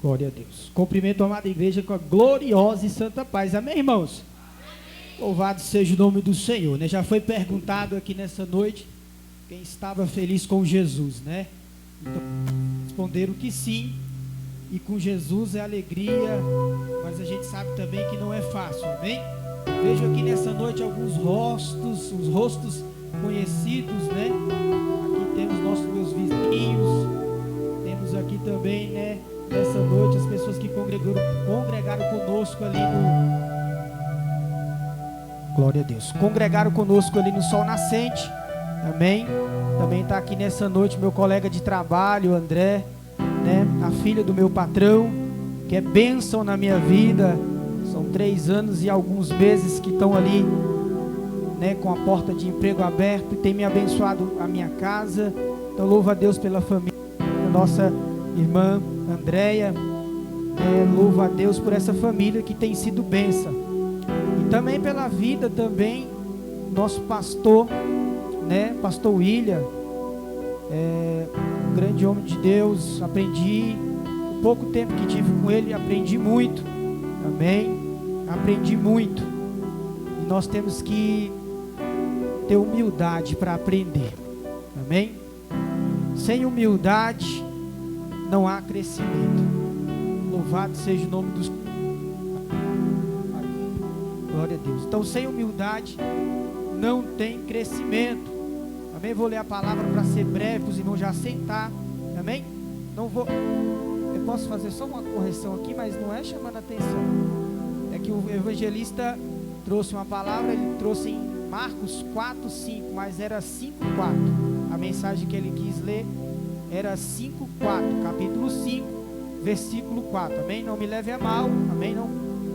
Glória a Deus. Cumprimento a amada igreja com a gloriosa e santa paz. Amém, irmãos? Amém. Louvado seja o nome do Senhor, né? Já foi perguntado aqui nessa noite quem estava feliz com Jesus, né? Então, responderam que sim. E com Jesus é alegria, mas a gente sabe também que não é fácil, amém? Vejo aqui nessa noite alguns rostos, os rostos conhecidos, né? Aqui temos meus vizinhos, temos aqui também, né? Nessa noite as pessoas que congregaram conosco ali no... Glória a Deus. Congregaram conosco ali no Sol Nascente, amém? Também está aqui nessa noite meu colega de trabalho, André, né? A filha do meu patrão, que é bênção na minha vida. São 3 anos e alguns meses que estão ali, né, com a porta de emprego aberta, e tem me abençoado a minha casa. Então louvo a Deus pela família da nossa irmã Andréia, louvo a Deus por essa família que tem sido bênção, e também pela vida também nosso pastor, né, pastor William, um grande homem de Deus. Aprendi, o pouco tempo que tive com ele, aprendi muito, amém, aprendi muito, e nós temos que ter humildade para aprender, amém, sem humildade não há crescimento. Louvado seja o nome dos... Glória a Deus. Então sem humildade não tem crescimento, amém. Vou ler a palavra para ser breve, para os irmãos já sentar, amém. Não vou... Eu posso fazer só uma correção aqui, mas não é chamando a atenção. É que o evangelista trouxe uma palavra, ele trouxe em Marcos 4:5, mas era 5:4. A mensagem que ele quis ler era 5:4, capítulo 5, versículo 4, amém? Não me leve a mal, amém? Não,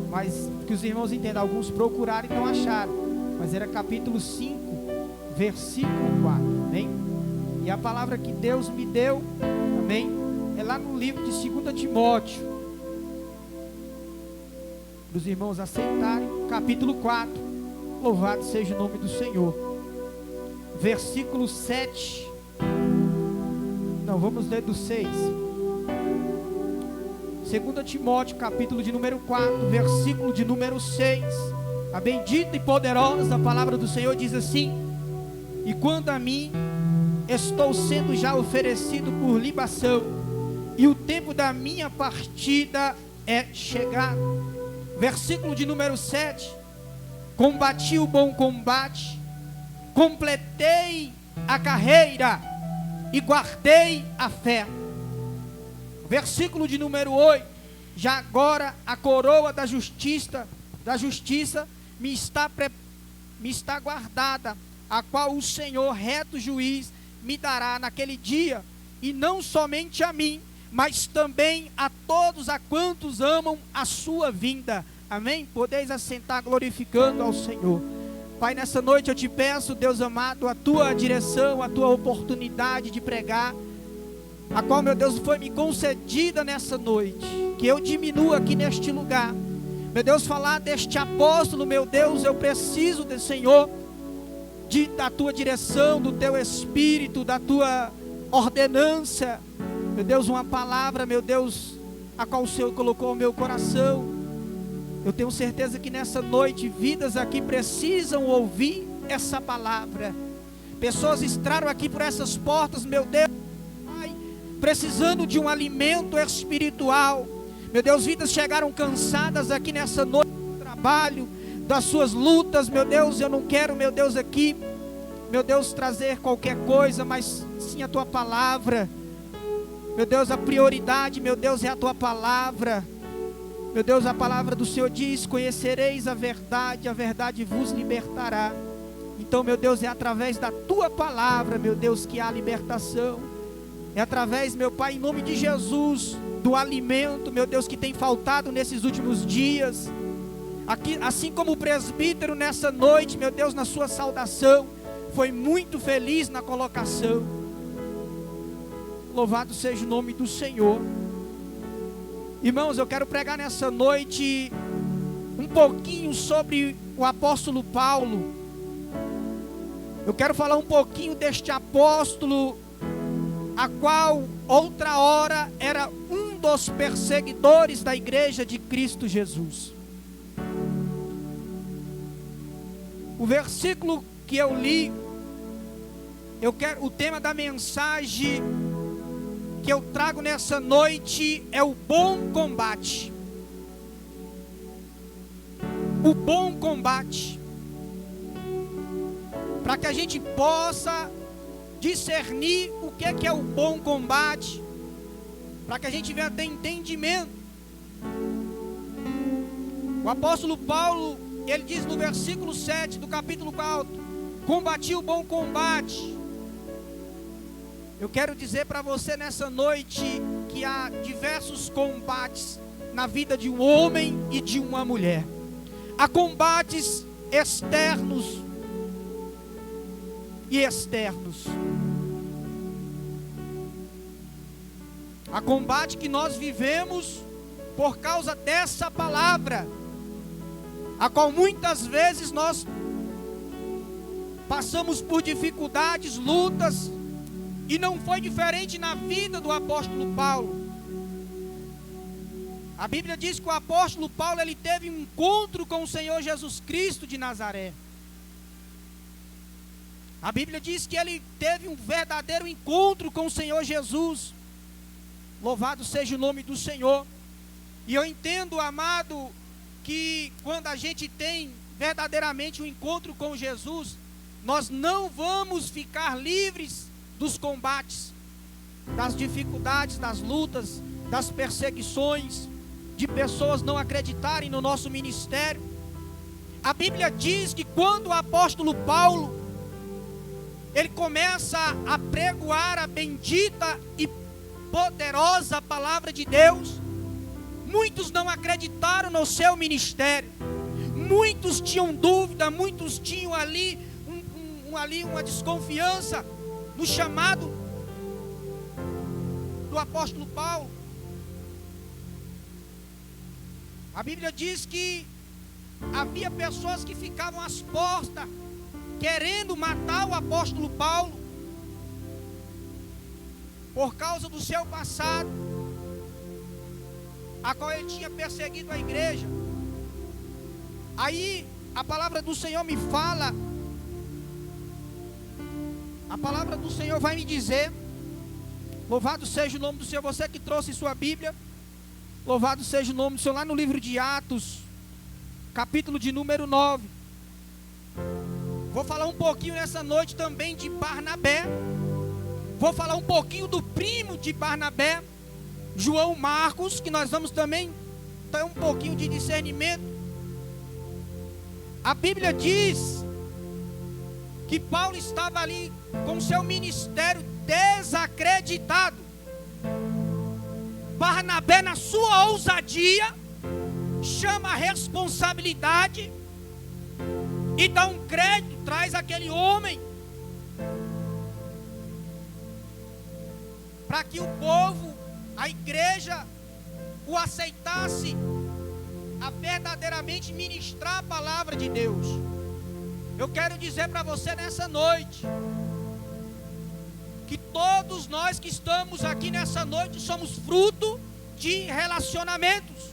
mas que os irmãos entendam, alguns procuraram e não acharam, mas era capítulo 5, versículo 4, amém? E a palavra que Deus me deu, amém, é lá no livro de 2 Timóteo, para os irmãos aceitarem, capítulo 4, louvado seja o nome do Senhor, versículo 7, não, vamos ler do 6, 2 Timóteo, capítulo de número 4, versículo de número 6, a bendita e poderosa palavra do Senhor diz assim: e quando a mim, estou sendo já oferecido por libação, e o tempo da minha partida é chegado. Versículo de número 7, combati o bom combate, completei a carreira e guardei a fé. Versículo de número 8, já agora a coroa da justiça me está guardada, a qual o Senhor, reto juiz, me dará naquele dia, e não somente a mim, mas também a todos a quantos amam a sua vinda. Amém? Podeis assentar glorificando ao Senhor. Pai, nessa noite eu te peço, Deus amado, a tua direção, a tua oportunidade de pregar, a qual, meu Deus, foi me concedida nessa noite, que eu diminua aqui neste lugar, meu Deus, falar deste apóstolo, meu Deus, eu preciso do Senhor, da tua direção, do teu Espírito, da tua ordenança, meu Deus, uma palavra, meu Deus, a qual o Senhor colocou no meu coração. Eu tenho certeza que nessa noite, vidas aqui precisam ouvir essa palavra. Pessoas entraram aqui por essas portas, meu Deus, Pai, precisando de um alimento espiritual. Meu Deus, vidas chegaram cansadas aqui nessa noite do trabalho, das suas lutas, meu Deus. Eu não quero, meu Deus, aqui, meu Deus, trazer qualquer coisa, mas sim a tua palavra. Meu Deus, a prioridade, meu Deus, é a tua palavra. Meu Deus, a palavra do Senhor diz: conhecereis a verdade vos libertará. Então, meu Deus, é através da tua palavra, meu Deus, que há libertação. É através, meu Pai, em nome de Jesus, do alimento, meu Deus, que tem faltado nesses últimos dias. Aqui, assim como o presbítero nessa noite, meu Deus, na sua saudação, foi muito feliz na colocação. Louvado seja o nome do Senhor. Irmãos, eu quero pregar nessa noite um pouquinho sobre o apóstolo Paulo. Eu quero falar um pouquinho deste apóstolo, a qual outra hora era um dos perseguidores da igreja de Cristo Jesus. O versículo que eu li, o tema da mensagem que eu trago nessa noite é o bom combate. O bom combate. Para que a gente possa discernir o que é o bom combate, para que a gente venha ter entendimento. O apóstolo Paulo, ele diz no versículo 7 do capítulo 4: combati o bom combate. Eu quero dizer para você nessa noite que há diversos combates na vida de um homem e de uma mulher. Há combates externos e externos. Há combate que nós vivemos por causa dessa palavra, a qual muitas vezes nós passamos por dificuldades, lutas, e não foi diferente na vida do apóstolo Paulo. A Bíblia diz que o apóstolo Paulo, ele teve um encontro com o Senhor Jesus Cristo de Nazaré. A Bíblia diz que ele teve um verdadeiro encontro com o Senhor Jesus. Louvado seja o nome do Senhor. E eu entendo, amado, que quando a gente tem verdadeiramente um encontro com Jesus, nós não vamos ficar livres dos combates, das dificuldades, das lutas, das perseguições, de pessoas não acreditarem no nosso ministério. A Bíblia diz que quando o apóstolo Paulo, ele começa a pregoar a bendita e poderosa palavra de Deus, muitos não acreditaram no seu ministério, muitos tinham dúvida, muitos tinham ali uma desconfiança no chamado do apóstolo Paulo. A Bíblia diz que havia pessoas que ficavam às portas querendo matar o apóstolo Paulo por causa do seu passado, a qual ele tinha perseguido a igreja. Aí a palavra do Senhor me fala, a palavra do Senhor vai me dizer, louvado seja o nome do Senhor, você que trouxe sua Bíblia, louvado seja o nome do Senhor, lá no livro de Atos, capítulo de número 9. Vou falar um pouquinho nessa noite também de Barnabé. Vou falar um pouquinho do primo de Barnabé, João Marcos, que nós vamos também ter um pouquinho de discernimento. A Bíblia diz que Paulo estava ali com seu ministério desacreditado. Barnabé, na sua ousadia, chama a responsabilidade e dá um crédito, traz aquele homem para que o povo, a igreja, o aceitasse a verdadeiramente ministrar a palavra de Deus. Eu quero dizer para você nessa noite que todos nós que estamos aqui nessa noite somos fruto de relacionamentos.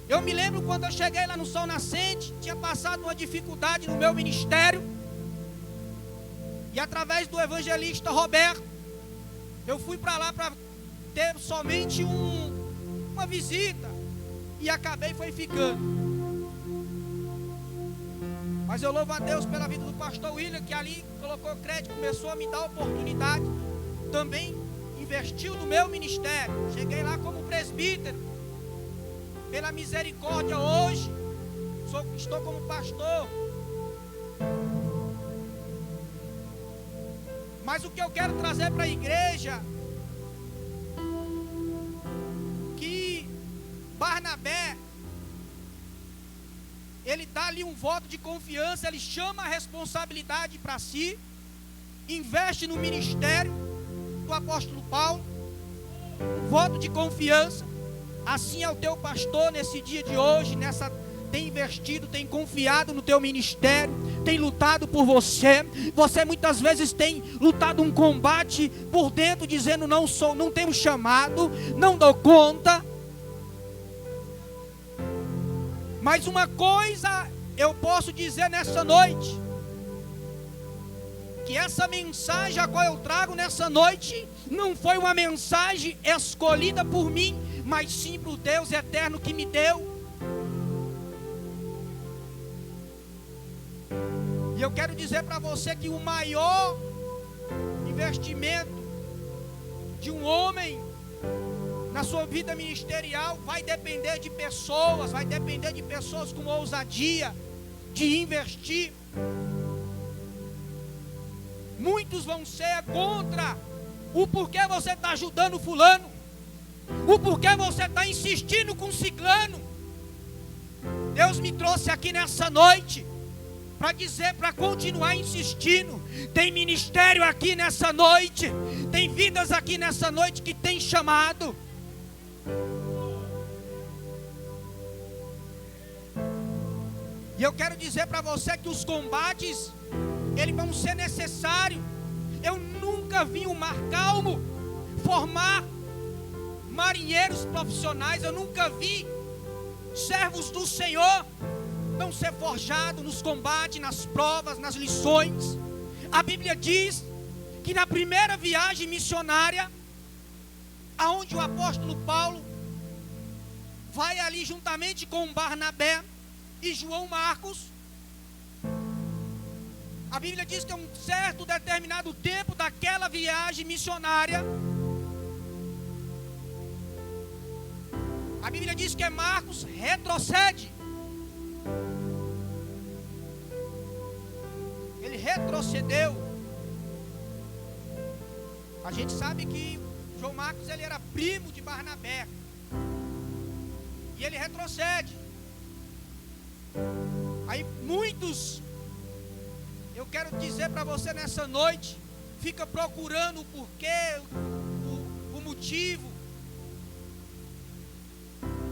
Eu me lembro quando eu cheguei lá no Sol Nascente, tinha passado uma dificuldade no meu ministério, e através do evangelista Roberto, eu fui para lá para ter somente uma visita, e acabei ficando. Mas eu louvo a Deus pela vida do pastor William, que ali colocou crédito, começou a me dar oportunidade, também investiu no meu ministério. Cheguei lá como presbítero, pela misericórdia hoje, estou como pastor. Mas o que eu quero trazer para a igreja, que Barnabé, ele dá ali um voto de confiança, ele chama a responsabilidade para si, investe no ministério do apóstolo Paulo, um voto de confiança. Assim é o teu pastor nesse dia de hoje, tem investido, tem confiado no teu ministério, tem lutado por você. Você muitas vezes tem lutado um combate por dentro, dizendo: não tenho chamado, não dou conta. Mas uma coisa eu posso dizer nessa noite, que essa mensagem a qual eu trago nessa noite não foi uma mensagem escolhida por mim, mas sim para o Deus eterno que me deu. E eu quero dizer para você que o maior investimento de um homem na sua vida ministerial vai depender de pessoas, vai depender de pessoas com ousadia de investir. Muitos vão ser contra o porquê você está ajudando fulano, o porquê você está insistindo com ciclano. Deus me trouxe aqui nessa noite para dizer, para continuar insistindo. Tem ministério aqui nessa noite, tem vidas aqui nessa noite que tem chamado. E eu quero dizer para você que os combates, eles vão ser necessários. Eu nunca vi um mar calmo formar marinheiros profissionais. Eu nunca vi servos do Senhor não ser forjado nos combates, nas provas, nas lições. A Bíblia diz que na primeira viagem missionária, aonde o apóstolo Paulo vai ali juntamente com Barnabé e João Marcos, a Bíblia diz que em um certo determinado tempo daquela viagem missionária, a Bíblia diz que Marcos retrocede. Ele retrocedeu. A gente sabe que João Marcos, ele era primo de Barnabé, e ele retrocede. Aí muitos, eu quero dizer para você nessa noite, fica procurando o porquê, o motivo,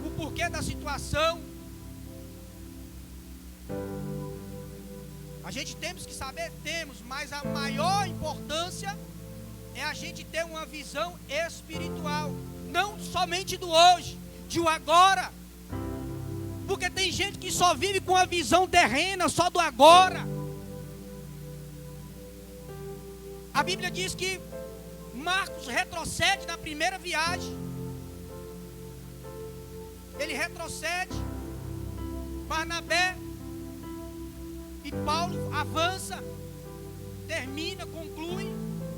o porquê da situação. A gente temos que saber, mas a maior importância é a gente ter uma visão espiritual, não somente do hoje, de o agora. Porque tem gente que só vive com a visão terrena, só do agora. A Bíblia diz que Marcos retrocede na primeira viagem. Ele retrocede. Barnabé e Paulo avança, termina, conclui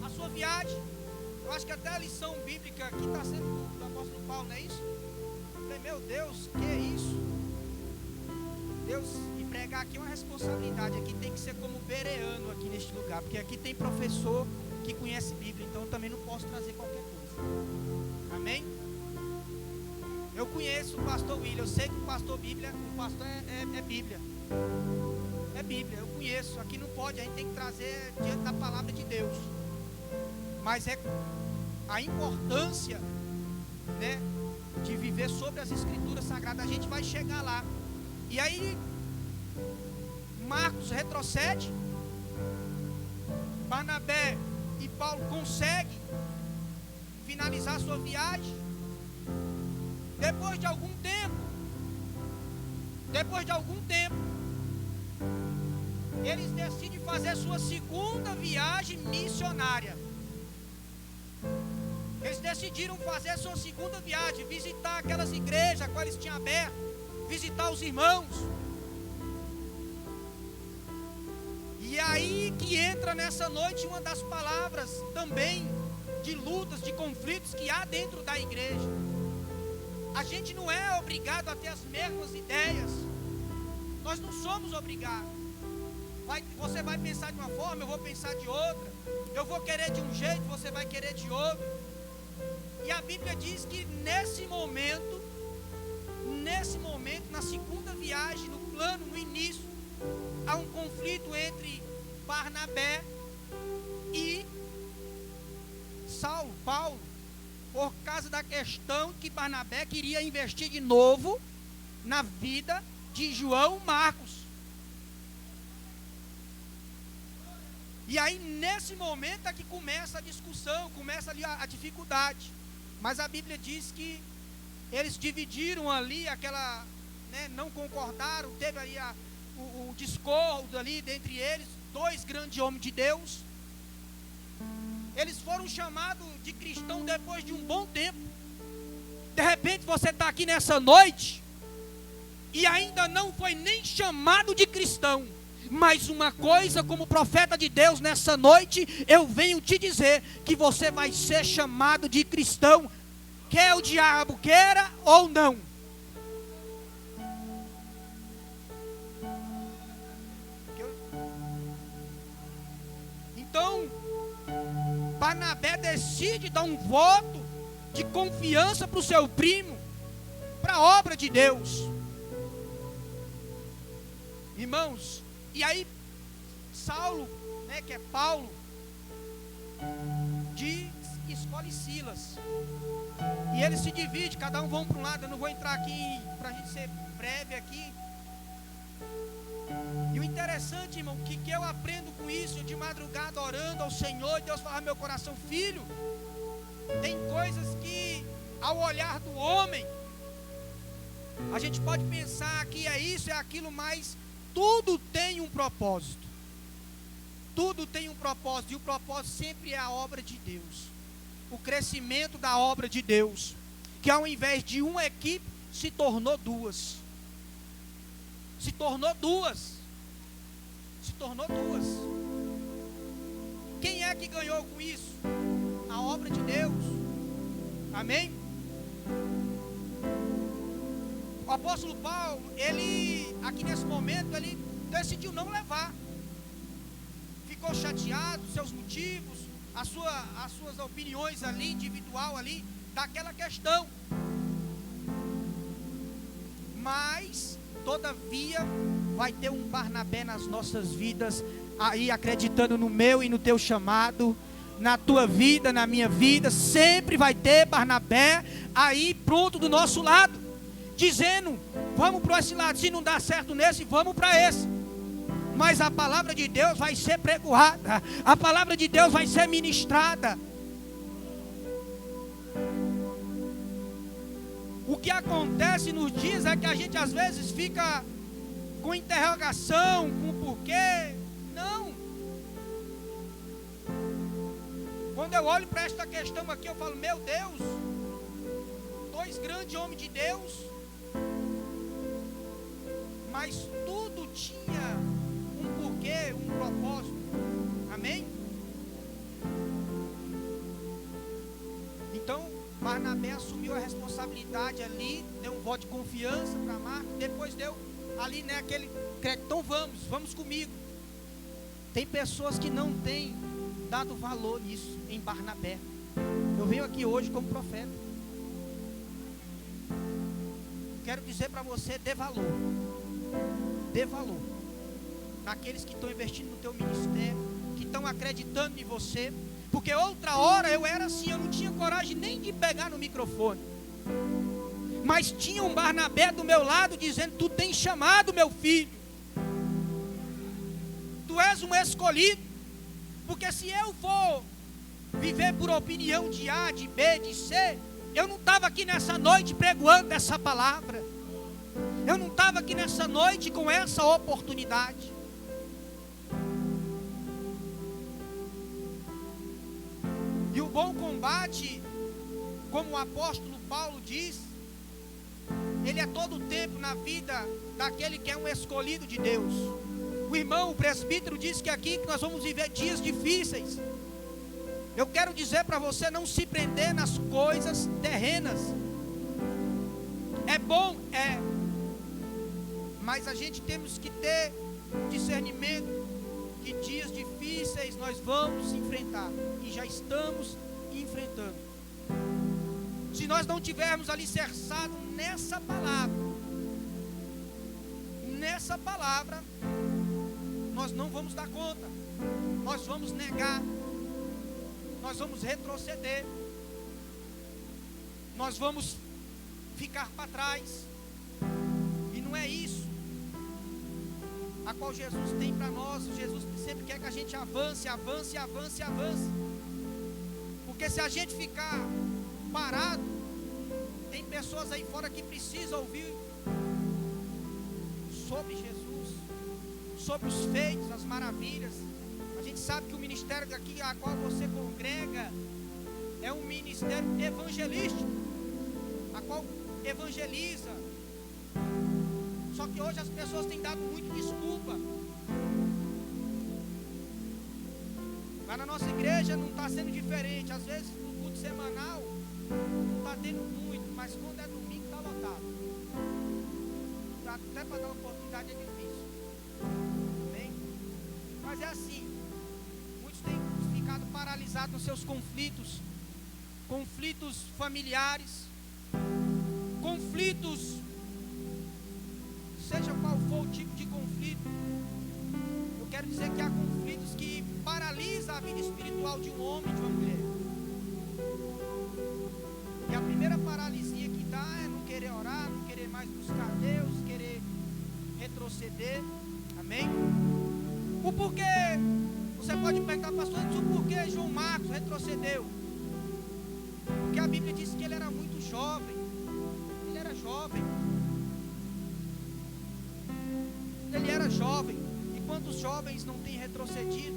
a sua viagem. Eu acho que até a lição bíblica aqui está sendo do apóstolo Paulo, não é isso? Eu falei, meu Deus, que é isso? Deus, e pregar aqui é uma responsabilidade. Aqui tem que ser como bereano aqui neste lugar, porque aqui tem professor que conhece Bíblia, então eu também não posso trazer qualquer coisa. Amém? Eu conheço o pastor William, eu sei que o pastor Bíblia, o pastor é Bíblia. É Bíblia, eu conheço. Aqui não pode, a gente tem que trazer diante da palavra de Deus. Mas é a importância, né, de viver sobre as escrituras sagradas. A gente vai chegar lá. E aí Marcos retrocede. Barnabé e Paulo conseguem finalizar a sua viagem. Depois de algum tempo, eles decidem fazer sua segunda viagem missionária. Eles decidiram fazer sua segunda viagem, visitar aquelas igrejas a qual eles tinham aberto, visitar os irmãos. E aí que entra nessa noite uma das palavras também de lutas, de conflitos que há dentro da igreja. A gente não é obrigado a ter as mesmas ideias. Nós não somos obrigados. Você vai pensar de uma forma, eu vou pensar de outra. Eu vou querer de um jeito, você vai querer de outro. E a Bíblia diz que nesse momento, na segunda viagem, no plano, no início, há um conflito entre Barnabé e Paulo, por causa da questão que Barnabé queria investir de novo na vida de João Marcos. E aí nesse momento é que começa a discussão, começa ali a dificuldade. Mas a Bíblia diz que eles dividiram ali aquela, né, não concordaram, teve aí o discordo ali dentre eles, dois grandes homens de Deus. Eles foram chamados de cristão depois de um bom tempo. De repente você está aqui nessa noite e ainda não foi nem chamado de cristão. Mas uma coisa, como profeta de Deus, nessa noite eu venho te dizer que você vai ser chamado de cristão, quer o diabo queira ou não. Então Barnabé decide dar um voto de confiança para o seu primo, para a obra de Deus. Irmãos, e aí Saulo, né, que é Paulo, escolhe Silas. E ele se divide, cada um vão para um lado. Eu não vou entrar aqui para a gente ser breve aqui. E o interessante, irmão, que eu aprendo com isso, de madrugada orando ao Senhor, e Deus fala no meu coração: filho, tem coisas que ao olhar do homem a gente pode pensar que é isso, é aquilo, mas tudo tem um propósito. Tudo tem um propósito, e o propósito sempre é a obra de Deus, o crescimento da obra de Deus, que ao invés de uma equipe se tornou duas. Se tornou duas. Quem é que ganhou com isso? A obra de Deus. Amém? O apóstolo Paulo, ele, aqui nesse momento, ele decidiu não levar. Ficou chateado, seus motivos, as suas opiniões ali, individual ali, daquela questão. Mas todavia vai ter um Barnabé nas nossas vidas, aí acreditando no meu e no teu chamado, na tua vida, na minha vida. Sempre vai ter Barnabé aí pronto do nosso lado, dizendo: vamos para esse lado, se não dá certo nesse, vamos para esse. Mas a palavra de Deus vai ser pregoada, a palavra de Deus vai ser ministrada. O que acontece nos dias é que a gente às vezes fica com interrogação, com porquê. Não. Quando eu olho para esta questão aqui, eu falo: meu Deus, dois grandes homens de Deus, mas tudo tinha um porquê, um propósito. Amém? Então Barnabé assumiu a responsabilidade ali, deu um voto de confiança para Marcos, depois deu ali, né, aquele crédito: então vamos comigo. Tem pessoas que não têm dado valor nisso, em Barnabé. Eu venho aqui hoje como profeta. Quero dizer para você: dê valor naqueles que estão investindo no teu ministério, que estão acreditando em você. Porque outra hora eu era assim, eu não tinha coragem nem de pegar no microfone, mas tinha um Barnabé do meu lado dizendo: tu tens chamado, meu filho, tu és um escolhido. Porque se eu for viver por opinião de A, de B, de C, eu não estava aqui nessa noite pregoando essa palavra, eu não estava aqui nessa noite com essa oportunidade. E o bom combate, como o apóstolo Paulo diz, ele é todo o tempo na vida daquele que é um escolhido de Deus. O irmão, o presbítero, disse que aqui que nós vamos viver dias difíceis. Eu quero dizer para você: não se prender nas coisas terrenas. É bom, mas a gente temos que ter discernimento que dias difíceis nós vamos enfrentar, e já estamos enfrentando. Se nós não tivermos alicerçado nessa palavra, nós não vamos dar conta, nós vamos negar, nós vamos retroceder, nós vamos ficar para trás. E não é isso. a qual Jesus tem para nós. Jesus sempre quer que a gente avance, avance, avance, avance. Porque se a gente ficar parado, tem pessoas aí fora que precisam ouvir sobre Jesus, sobre os feitos, as maravilhas. A gente sabe que o ministério daqui a qual você congrega é um ministério evangelístico, a qual evangeliza. Só que hoje as pessoas têm dado muito desculpa. Lá na nossa igreja não está sendo diferente. Às vezes no culto semanal não está tendo muito, mas quando é domingo está lotado. Até para dar oportunidade é difícil. Amém? Mas é assim. Muitos têm ficado paralisados nos seus conflitos. Conflitos familiares. Conflitos, seja qual for o tipo de conflito. Eu quero dizer que há conflitos que paralisam a vida espiritual de um homem e de uma mulher. E a primeira paralisia que dá é não querer orar, não querer mais buscar Deus, querer retroceder. Amém? O porquê, você pode perguntar, pastor, o porquê João Marcos retrocedeu? Porque a Bíblia diz que ele era muito jovem. Ele era jovem. E quantos jovens não têm retrocedido?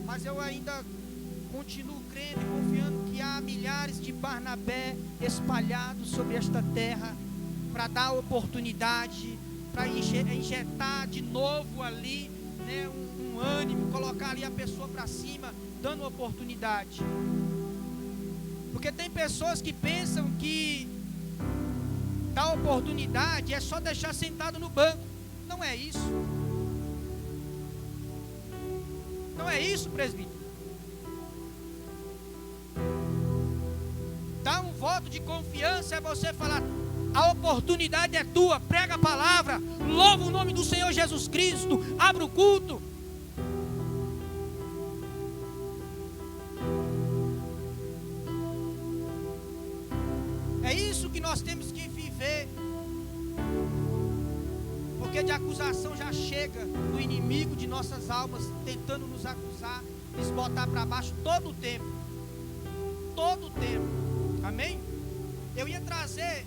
Mas eu ainda continuo crendo e confiando que há milhares de Barnabé espalhados sobre esta terra, para dar oportunidade, para injetar de novo ali, né, um ânimo, colocar ali a pessoa para cima, dando oportunidade. Porque tem pessoas que pensam que dar oportunidade é só deixar sentado no banco. Não é isso. Não é isso, presbítero. Dar um voto de confiança é você falar: a oportunidade é tua, prega a palavra, louva o nome do Senhor Jesus Cristo, abre o culto. É isso que nós temos que viver. Porque de acusação já chega do inimigo de nossas almas, tentando nos acusar, nos botar para baixo todo o tempo. Todo o tempo. Amém? Eu ia trazer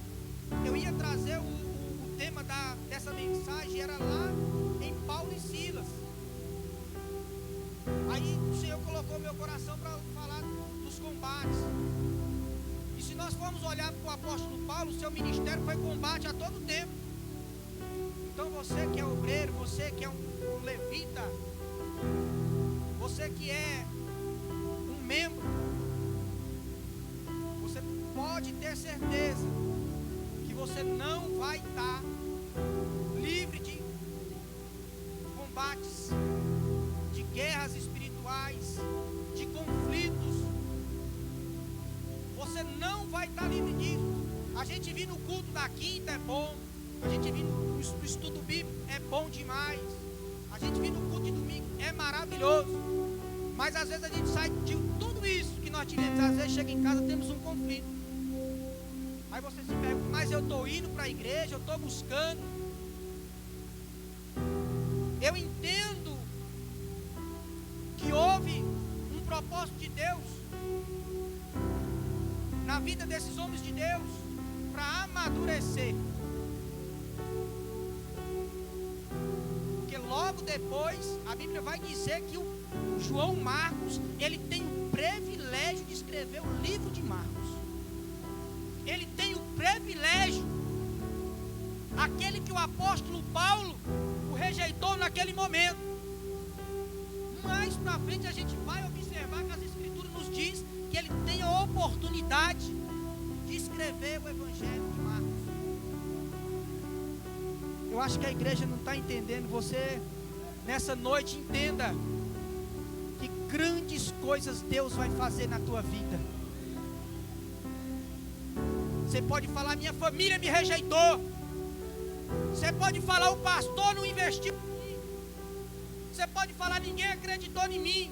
o tema dessa mensagem, era lá em Paulo e Silas. Aí o Senhor colocou meu coração para falar dos combates. E se nós formos olhar para o apóstolo Paulo, seu ministério foi combate a todo tempo. Então você que é obreiro, você que é um levita, você que é um membro, você pode ter certeza que você não vai estar livre de combates, de guerras espirituais, de conflitos. Você não vai estar livre disso. A gente vir no culto da quinta é bom, a gente vir no estudo bíblico é bom demais, a gente vir no culto de domingo é maravilhoso. Mas às vezes a gente sai de tudo isso que nós tivemos, às vezes chega em casa, temos um conflito. Aí você se pergunta: mas eu estou indo para a igreja, eu estou buscando. Eu entendo que houve um propósito de Deus na vida desses homens de Deus, para amadurecer. Porque logo depois a Bíblia vai dizer que o João Marcos, ele tem o privilégio de escrever o livro de Marcos. Ele tem o privilégio, aquele que o apóstolo Paulo o rejeitou naquele momento. Mais para frente a gente vai observar que as escrituras nos diz que ele tem a oportunidade de escrever o evangelho de Marcos. Eu acho que a igreja não está entendendo. Você nessa noite entenda que grandes coisas Deus vai fazer na tua vida. Você pode falar: minha família me rejeitou. Você pode falar: o pastor não investiu em mim. Você pode falar: ninguém acreditou em mim.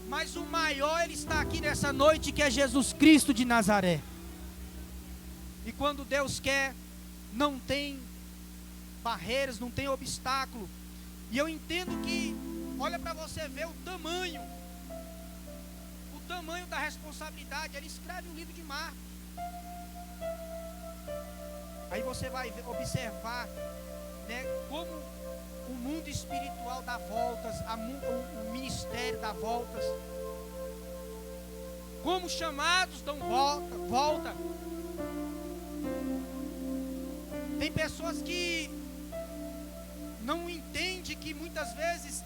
Mas o maior, ele está aqui nessa noite, que é Jesus Cristo de Nazaré. E quando Deus quer, não tem barreiras, não tem obstáculo. E eu entendo que, olha para você ver o tamanho da responsabilidade. Ele escreve um livro de Marcos. Aí você vai observar, né, como o mundo espiritual dá voltas, o ministério dá voltas, como chamados dão volta. Tem pessoas que não entendem que muitas vezes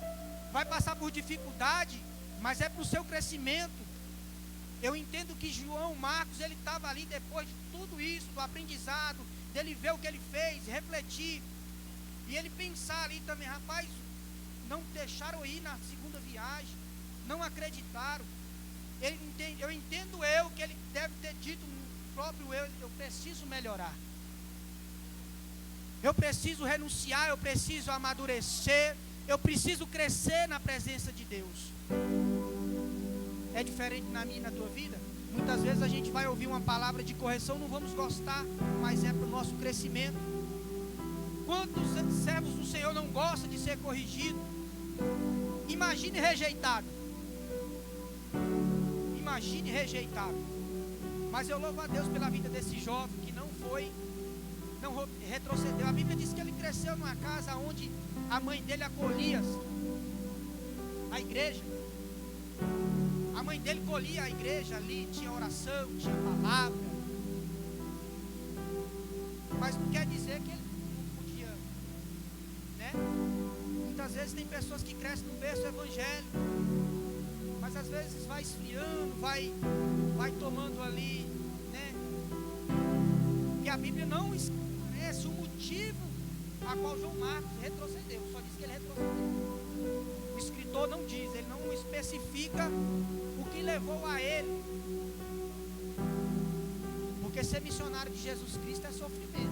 vai passar por dificuldade, mas é para o seu crescimento. Eu entendo que João Marcos, ele estava ali depois de tudo isso, do aprendizado, dele ver o que ele fez, refletir, e ele pensar ali também, rapaz, não deixaram eu ir na segunda viagem, não acreditaram. Eu entendo que ele deve ter dito no próprio eu preciso melhorar. Eu preciso renunciar, eu preciso amadurecer, eu preciso crescer na presença de Deus. É diferente na minha e na tua vida? Muitas vezes a gente vai ouvir uma palavra de correção, não vamos gostar, mas é para o nosso crescimento. Quantos servos do Senhor não gostam de ser corrigido? Imagine rejeitado. Imagine rejeitado. Mas eu louvo a Deus pela vida desse jovem que não retrocedeu. A Bíblia diz que ele cresceu numa casa onde a mãe dele acolhia a igreja. A mãe dele colhia a igreja ali, tinha oração, tinha palavra. Mas não quer dizer que ele não podia, né? Muitas vezes tem pessoas que crescem no berço evangélico, mas às vezes vai esfriando, vai tomando ali, né? E a Bíblia não esclarece o motivo a qual João Marcos retrocedeu, só diz que ele retrocedeu. O escritor não diz, ele não especifica o que levou a ele. Porque ser missionário de Jesus Cristo é sofrimento.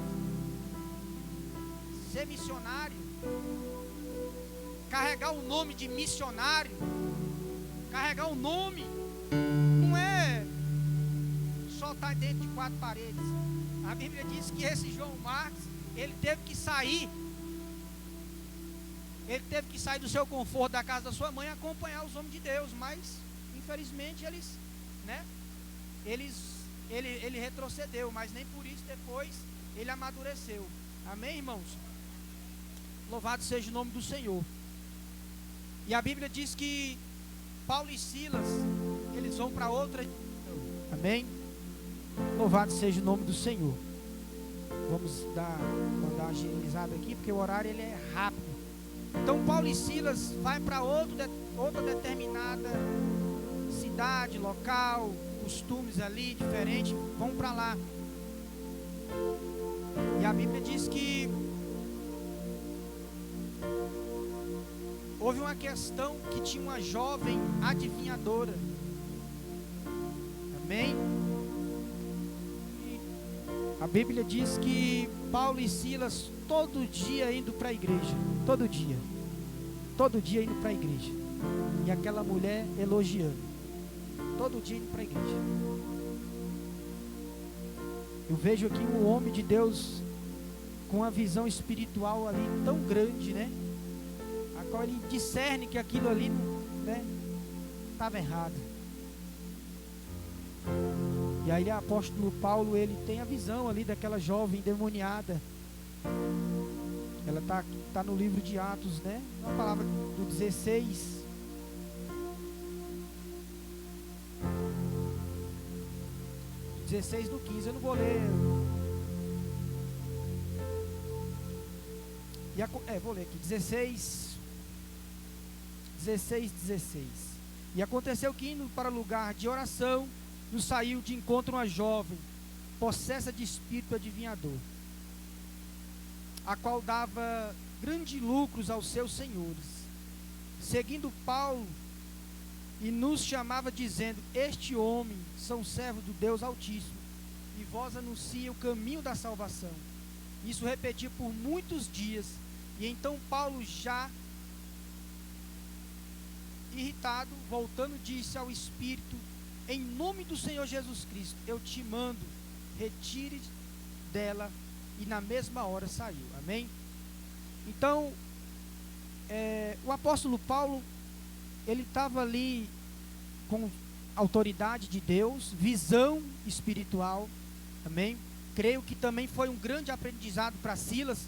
Ser missionário, carregar o nome de missionário, carregar o nome, não é só estar dentro de quatro paredes. A Bíblia diz que esse João Marcos, ele teve que sair do seu conforto, da casa da sua mãe, acompanhar os homens de Deus, mas infelizmente ele retrocedeu, mas nem por isso depois ele amadureceu. Amém, irmãos? Louvado seja o nome do Senhor. E a Bíblia diz que Paulo e Silas, eles vão para outra. Amém? Louvado seja o nome do Senhor. Vamos dar uma agilizada aqui, porque o horário ele é rápido. Então Paulo e Silas vai para outra determinada cidade, local, costumes ali diferentes, vão para lá. E a Bíblia diz que houve uma questão que tinha uma jovem adivinhadora. Amém? E a Bíblia diz que Paulo e Silas todo dia indo para a igreja, todo dia indo para a igreja, e aquela mulher elogiando, todo dia indo para a igreja. Eu vejo aqui um homem de Deus com uma visão espiritual ali tão grande, né? A qual ele discerne que aquilo ali, né, estava errado. E aí o apóstolo Paulo, ele tem a visão ali daquela jovem endemoniada. Ela tá no livro de Atos, né? Uma palavra do 16. Do 16 do 15, eu não vou ler. Vou ler aqui, 16. E aconteceu que indo para o lugar de oração, nos saiu de encontro uma jovem, possessa de espírito adivinhador, a qual dava grandes lucros aos seus senhores, seguindo Paulo, e nos chamava dizendo: este homem são servos do Deus Altíssimo, e vós anuncia o caminho da salvação. Isso repetiu por muitos dias. E então Paulo, já irritado, voltando, disse ao espírito: em nome do Senhor Jesus Cristo, eu te mando, retire dela. E na mesma hora saiu. Amém? Então, o apóstolo Paulo, ele estava ali com autoridade de Deus, visão espiritual, amém? Creio que também foi um grande aprendizado para Silas,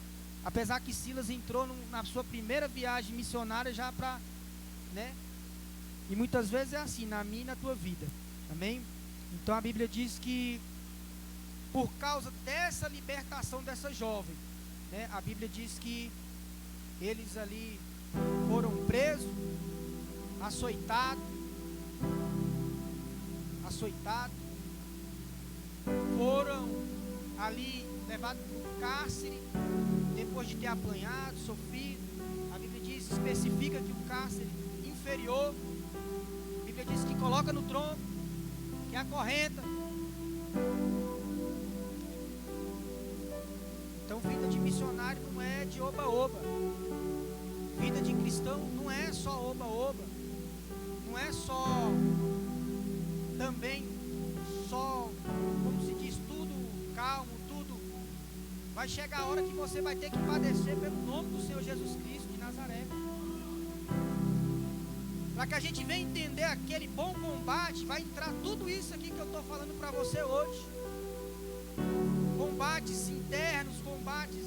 apesar que Silas entrou na sua primeira viagem missionária já para, né? E muitas vezes é assim, na minha e na tua vida, amém? Então a Bíblia diz que por causa dessa libertação dessa jovem, né? A Bíblia diz que eles ali foram presos, açoitados, foram ali levados para um cárcere, depois de ter apanhado, sofrido. A Bíblia diz, especifica que o cárcere inferior, a Bíblia diz que coloca no tronco, que acorrenta. Então vida de missionário não é de oba-oba, vida de cristão não é só oba-oba, não é só também só, como se diz, tudo calmo, tudo. Vai chegar a hora que você vai ter que padecer pelo nome do Senhor Jesus Cristo de Nazaré. Para que a gente venha entender aquele bom combate, vai entrar tudo isso aqui que eu estou falando para você hoje. Combates internos, combates,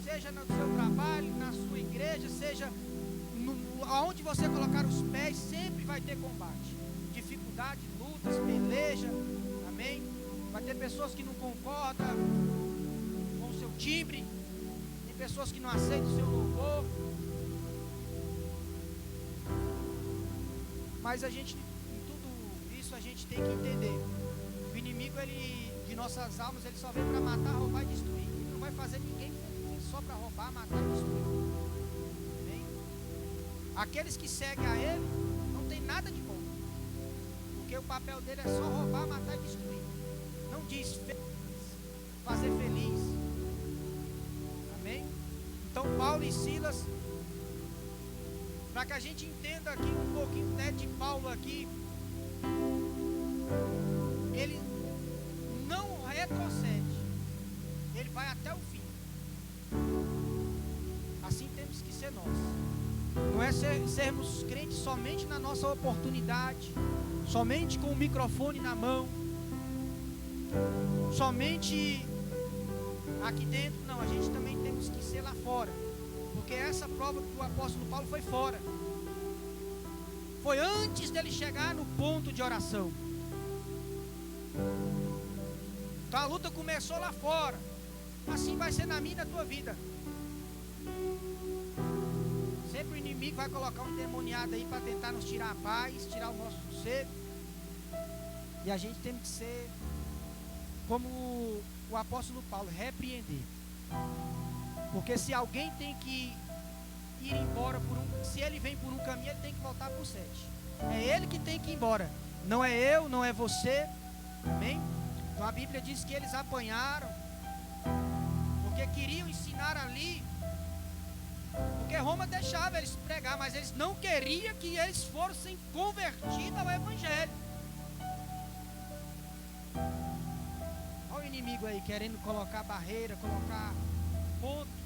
seja no seu trabalho, na sua igreja, seja aonde você colocar os pés, sempre vai ter combate. Dificuldade, lutas, peleja, amém? Vai ter pessoas que não concordam com o seu timbre, tem pessoas que não aceitam o seu louvor, mas a gente, em tudo isso a gente tem que entender, o inimigo, ele, de nossas almas, ele só vem para matar, roubar e destruir. Ele não vai fazer ninguém feliz, só para roubar, matar e destruir, amém? Aqueles que seguem a ele não tem nada de bom, porque o papel dele é só roubar, matar e destruir. Não diz fazer feliz, amém? Então Paulo e Silas, para que a gente entenda aqui um pouquinho, né, de Paulo aqui, ele não retrocede, ele vai até o fim. Assim temos que ser nós. Não é sermos crentes somente na nossa oportunidade, somente com o microfone na mão, somente aqui dentro. Não, a gente também temos que ser lá fora, porque essa prova do apóstolo Paulo foi fora, foi antes dele chegar no ponto de oração. Então a luta começou lá fora. Assim vai ser na minha e na tua vida. Sempre o inimigo vai colocar um endemoniado aí para tentar nos tirar a paz, tirar o nosso sossego. E a gente tem que ser como o apóstolo Paulo, repreender. Porque se alguém tem que ir embora se ele vem por um caminho, ele tem que voltar por 7. É ele que tem que ir embora, não é eu, não é você, amém? Então a Bíblia diz que eles apanharam, porque queriam ensinar ali, porque Roma deixava eles pregar, mas eles não queriam que eles fossem convertidos ao Evangelho. Olha o inimigo aí, querendo colocar barreira, colocar ponto.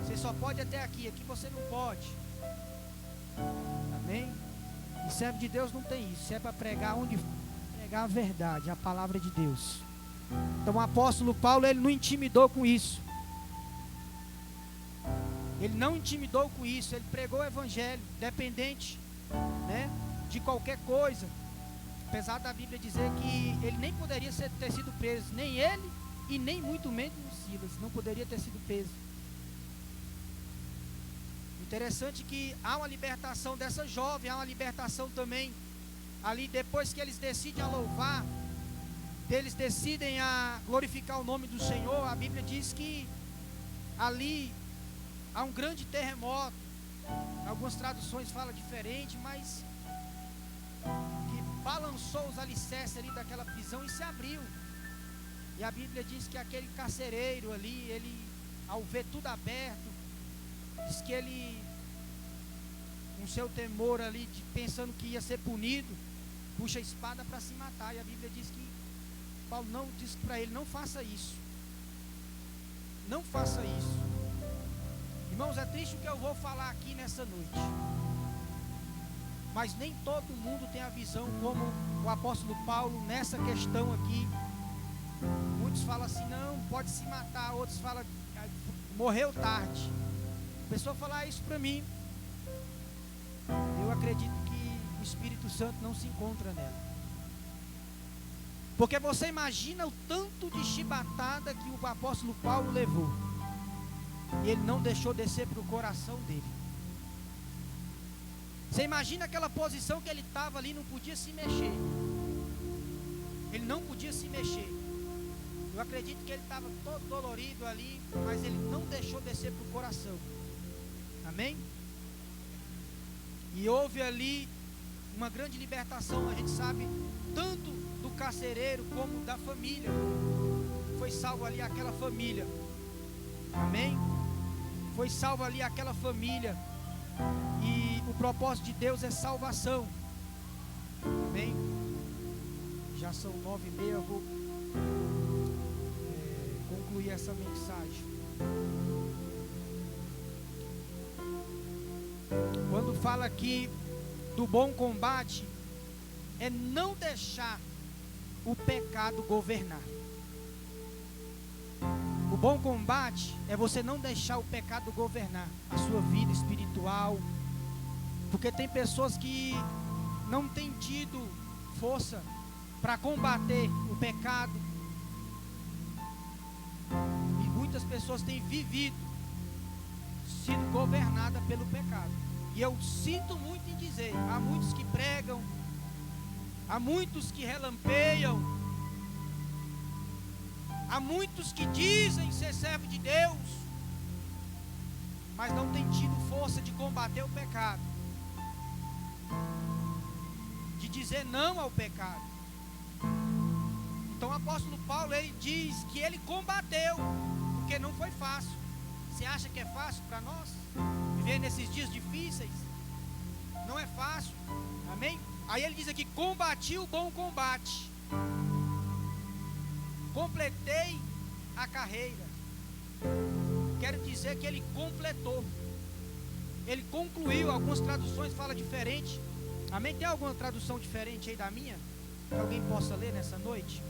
Você só pode até aqui você não pode, amém? E servo de Deus não tem isso, se é para pregar onde pregar a verdade, a palavra de Deus. Então o apóstolo Paulo, ele não intimidou com isso, ele não intimidou com isso, ele pregou o Evangelho, dependente, né, de qualquer coisa. Apesar da Bíblia dizer que ele nem poderia ter sido preso, nem ele e nem muito menos Silas, não poderia ter sido preso. Interessante que há uma libertação dessa jovem, há uma libertação também ali depois que eles decidem a louvar, eles decidem a glorificar o nome do Senhor. A Bíblia diz que ali há um grande terremoto. Algumas traduções falam diferente, mas que balançou os alicerces ali daquela prisão e se abriu. E a Bíblia diz que aquele carcereiro ali, ele, ao ver tudo aberto, diz que ele, com seu temor ali, pensando que ia ser punido, puxa a espada para se matar. E a Bíblia diz que Paulo não disse para ele: não faça isso, não faça isso. Irmãos, é triste o que eu vou falar aqui nessa noite, mas nem todo mundo tem a visão como o apóstolo Paulo nessa questão aqui. Muitos falam assim, não, pode se matar. Outros falam, morreu tarde. A pessoa fala isso para mim. Eu acredito que o Espírito Santo não se encontra nela. Porque você imagina o tanto de chibatada que o apóstolo Paulo levou. E ele não deixou descer para o coração dele. Você imagina aquela posição que ele estava ali, não podia se mexer. Ele não podia se mexer. Eu acredito que ele estava todo dolorido ali, mas ele não deixou descer para o coração. Amém? E houve ali uma grande libertação, a gente sabe, tanto do carcereiro como da família. Foi salvo ali aquela família. Amém? Foi salvo ali aquela família. E o propósito de Deus é salvação. Amém? Já são 9h30, eu vou concluir essa mensagem. Quando fala aqui do bom combate, é não deixar o pecado governar. O bom combate é você não deixar o pecado governar a sua vida espiritual. Porque tem pessoas que não têm tido força para combater o pecado. E muitas pessoas têm vivido sendo governadas pelo pecado. E eu sinto muito em dizer, há muitos que pregam, há muitos que relampeiam, há muitos que dizem ser servo de Deus, mas não têm tido força de combater o pecado, de dizer não ao pecado. Então o apóstolo Paulo, ele diz que ele combateu, porque não foi fácil. Você acha que é fácil para nós viver nesses dias difíceis? Não é fácil, amém? Aí ele diz aqui, combati o bom combate, completei a carreira. Quero dizer que ele completou, ele concluiu. Algumas traduções falam diferente, amém? Tem alguma tradução diferente aí da minha, que alguém possa ler nessa noite?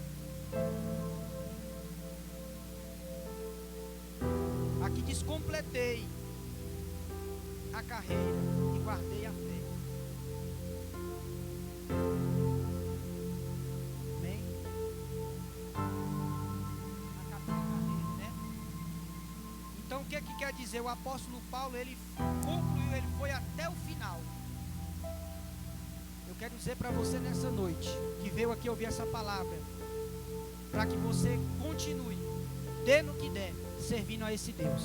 Aqui diz, completei a carreira e guardei a fé. Amém? Acabei a carreira, né? Então o que é que quer dizer? O apóstolo Paulo, ele concluiu, ele foi até o final. Eu quero dizer para você nessa noite, que veio aqui ouvir essa palavra, para que você continue, dê no que der, servindo a esse Deus.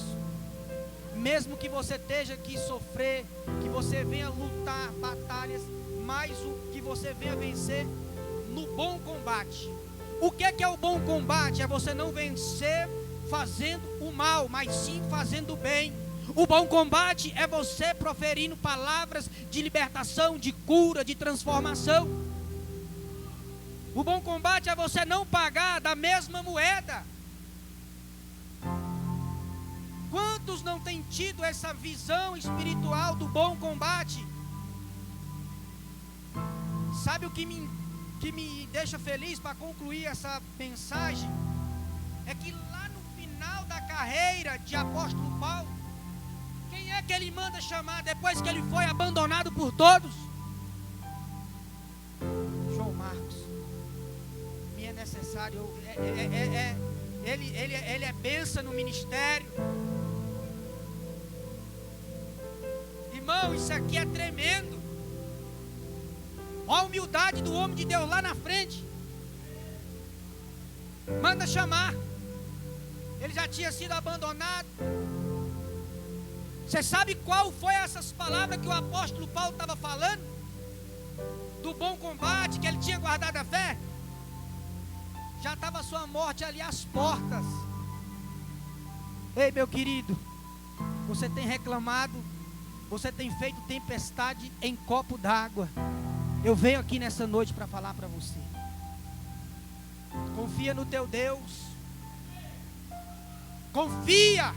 Mesmo que você esteja que sofrer, que você venha lutar batalhas, mas o que você venha vencer no bom combate. O que é o bom combate? É você não vencer fazendo o mal, mas sim fazendo o bem. O bom combate é você proferindo palavras de libertação, de cura, de transformação. O bom combate é você não pagar da mesma moeda. Quantos não têm tido essa visão espiritual do bom combate? Sabe o que me deixa feliz para concluir essa mensagem? É que lá no final da carreira de apóstolo Paulo, quem é que ele manda chamar depois que ele foi abandonado por todos? João Marcos. Me é necessário, ele é bênção no ministério. Irmão, isso aqui é tremendo. Olha a humildade do homem de Deus lá na frente. Manda chamar. Ele já tinha sido abandonado. Você sabe qual foi essas palavras que o apóstolo Paulo estava falando? Do bom combate, que ele tinha guardado a fé. Já estava a sua morte ali às portas. Ei, meu querido, você tem reclamado, você tem feito tempestade em copo d'água. Eu venho aqui nessa noite para falar para você. Confia no teu Deus. Confia.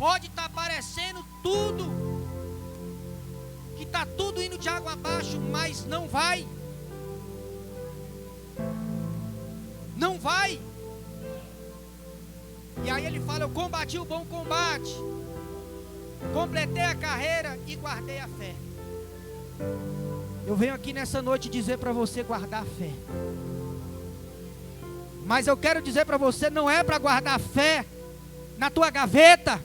Pode estar parecendo tudo, que está tudo indo de água abaixo, mas não vai. Não vai. E aí ele fala: eu combati o bom combate, completei a carreira e guardei a fé. Eu venho aqui nessa noite dizer para você guardar a fé. Mas eu quero dizer para você, não é para guardar a fé na tua gaveta,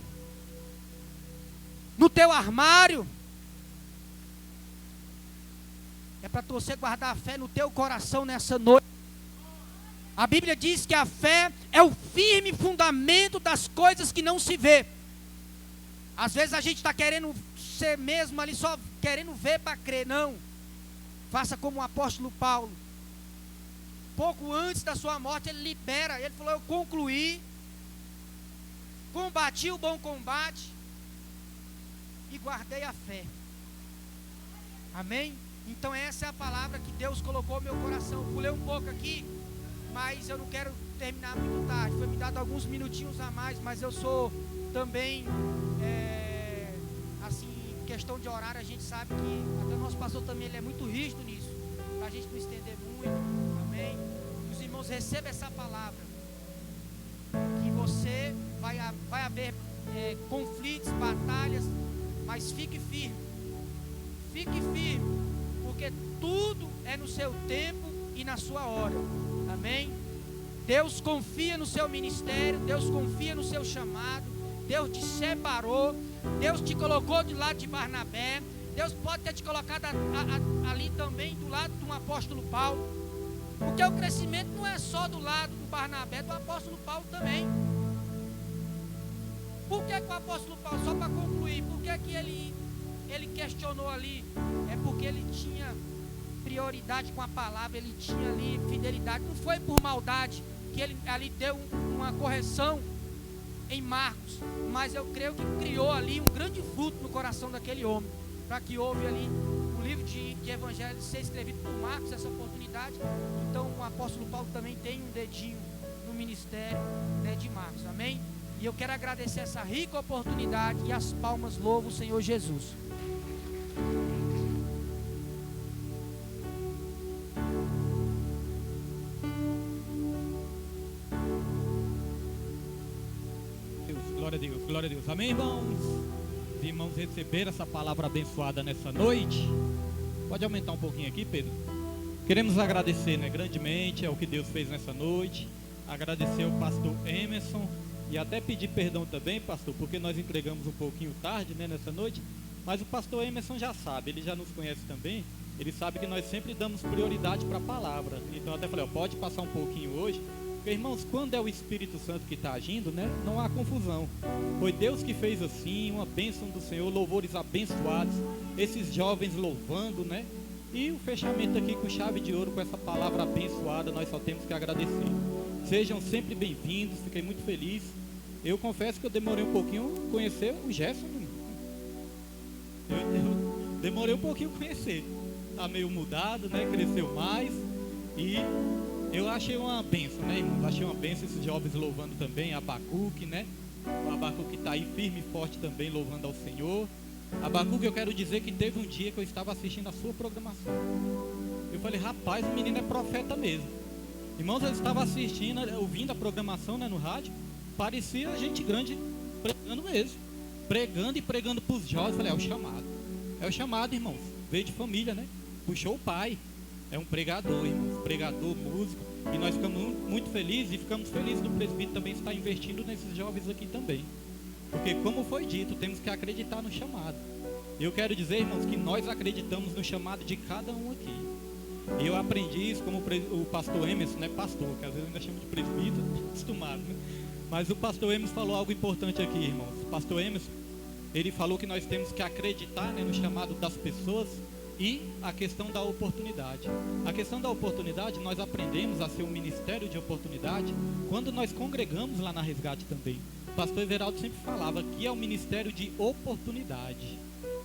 no teu armário. É para você guardar a fé no teu coração nessa noite. A Bíblia diz que a fé é o firme fundamento das coisas que não se vê. Às vezes a gente está querendo ser mesmo ali, só querendo ver para crer. Não. Faça como o apóstolo Paulo. Pouco antes da sua morte, ele libera. Ele falou: eu concluí, combati o bom combate e guardei a fé. Amém? Então essa é a palavra que Deus colocou no meu coração. Eu pulei um pouco aqui, mas eu não quero terminar muito tarde. Foi me dado alguns minutinhos a mais, mas eu sou também, assim, questão de horário, a gente sabe que até o nosso pastor também, ele é muito rígido nisso, para a gente não estender muito. Amém? Os irmãos, recebam essa palavra, que você vai haver conflitos, batalhas, mas fique firme, porque tudo é no seu tempo e na sua hora. Amém? Deus confia no seu ministério, Deus confia no seu chamado, Deus te separou, Deus te colocou do lado de Barnabé, Deus pode ter te colocado ali também do lado de um apóstolo Paulo, porque o crescimento não é só do lado do Barnabé, do apóstolo Paulo também. Por que o apóstolo Paulo, só para concluir, por que ele questionou ali? É porque ele tinha prioridade com a palavra, ele tinha ali fidelidade. Não foi por maldade que ele ali deu uma correção em Marcos, mas eu creio que criou ali um grande fruto no coração daquele homem, para que houve ali o livro de Evangelho ser escrevido por Marcos, essa oportunidade. Então o apóstolo Paulo também tem um dedinho no ministério, né, de Marcos. Amém? E eu quero agradecer essa rica oportunidade, e as palmas louvam o Senhor Jesus. Glória a Deus, glória a Deus. Amém, irmãos? Os irmãos receberam essa palavra abençoada nessa noite. Pode aumentar um pouquinho aqui, Pedro? Queremos agradecer, né, grandemente ao que Deus fez nessa noite. Agradecer ao pastor Emerson. E até pedir perdão também, pastor, porque nós entregamos um pouquinho tarde, né, nessa noite. Mas o pastor Emerson já sabe, ele já nos conhece também. Ele sabe que nós sempre damos prioridade para a palavra. Então eu até falei, pode passar um pouquinho hoje. Porque, irmãos, quando é o Espírito Santo que está agindo, né, não há confusão. Foi Deus que fez assim, uma bênção do Senhor, louvores abençoados, esses jovens louvando, né? E o fechamento aqui com chave de ouro, com essa palavra abençoada, nós só temos que agradecer. Sejam sempre bem-vindos, fiquei muito feliz. Eu confesso que eu demorei um pouquinho a conhecer o Gerson. Eu demorei um pouquinho a conhecer. Está meio mudado, né? Cresceu mais. E eu achei uma bênção, né, irmãos? Achei uma bênção esses jovens louvando também. Abacuque, né? O Abacuque está aí firme e forte também, louvando ao Senhor. Abacuque, eu quero dizer que teve um dia que eu estava assistindo a sua programação. Eu falei, rapaz, o menino é profeta mesmo. Irmãos, eu estava assistindo, ouvindo a programação, né, no rádio. Parecia gente grande pregando mesmo. Pregando e pregando para os jovens. Eu falei, é o chamado. É o chamado, irmãos. Veio de família, né? Puxou o pai. É um pregador, irmãos. Pregador, músico. E nós ficamos muito felizes. E ficamos felizes do presbítero também estar investindo nesses jovens aqui também. Porque, como foi dito, temos que acreditar no chamado. E eu quero dizer, irmãos, que nós acreditamos no chamado de cada um aqui. E eu aprendi isso como o pastor Emerson, né? Pastor, que às vezes ainda chama de presbítero, acostumado, né? Mas o pastor Emerson falou algo importante aqui, irmãos. O pastor Emerson, ele falou que nós temos que acreditar, né, no chamado das pessoas e a questão da oportunidade. A questão da oportunidade, nós aprendemos a ser um ministério de oportunidade quando nós congregamos lá na Resgate também. O pastor Everaldo sempre falava que é um ministério de oportunidade.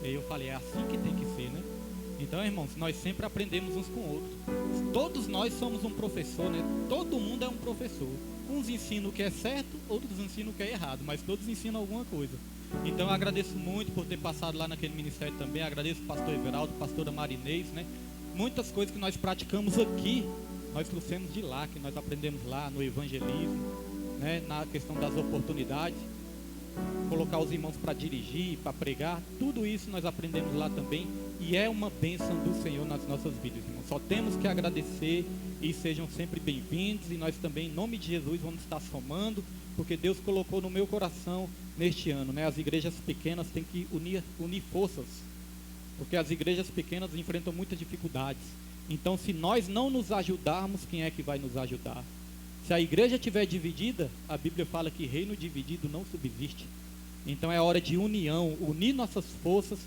E aí eu falei, é assim que tem que ser, né? Então, irmãos, nós sempre aprendemos uns com outros. Todos nós somos um professor, né? Todo mundo é um professor. Uns ensinam o que é certo, outros ensinam o que é errado, mas todos ensinam alguma coisa. Então eu agradeço muito por ter passado lá naquele ministério também. Agradeço o pastor Everaldo, pastora Marinês, né? Muitas coisas que nós praticamos aqui, nós trouxemos de lá, que nós aprendemos lá no evangelismo, né? Na questão das oportunidades, colocar os irmãos para dirigir, para pregar, tudo isso nós aprendemos lá também. E é uma bênção do Senhor nas nossas vidas, irmãos. Só temos que agradecer e sejam sempre bem-vindos. E nós também, em nome de Jesus, vamos estar somando, porque Deus colocou no meu coração neste ano, né? As igrejas pequenas têm que unir forças, porque as igrejas pequenas enfrentam muitas dificuldades. Então, se nós não nos ajudarmos, quem é que vai nos ajudar? Se a igreja estiver dividida, a Bíblia fala que reino dividido não subsiste. Então é hora de união, unir nossas forças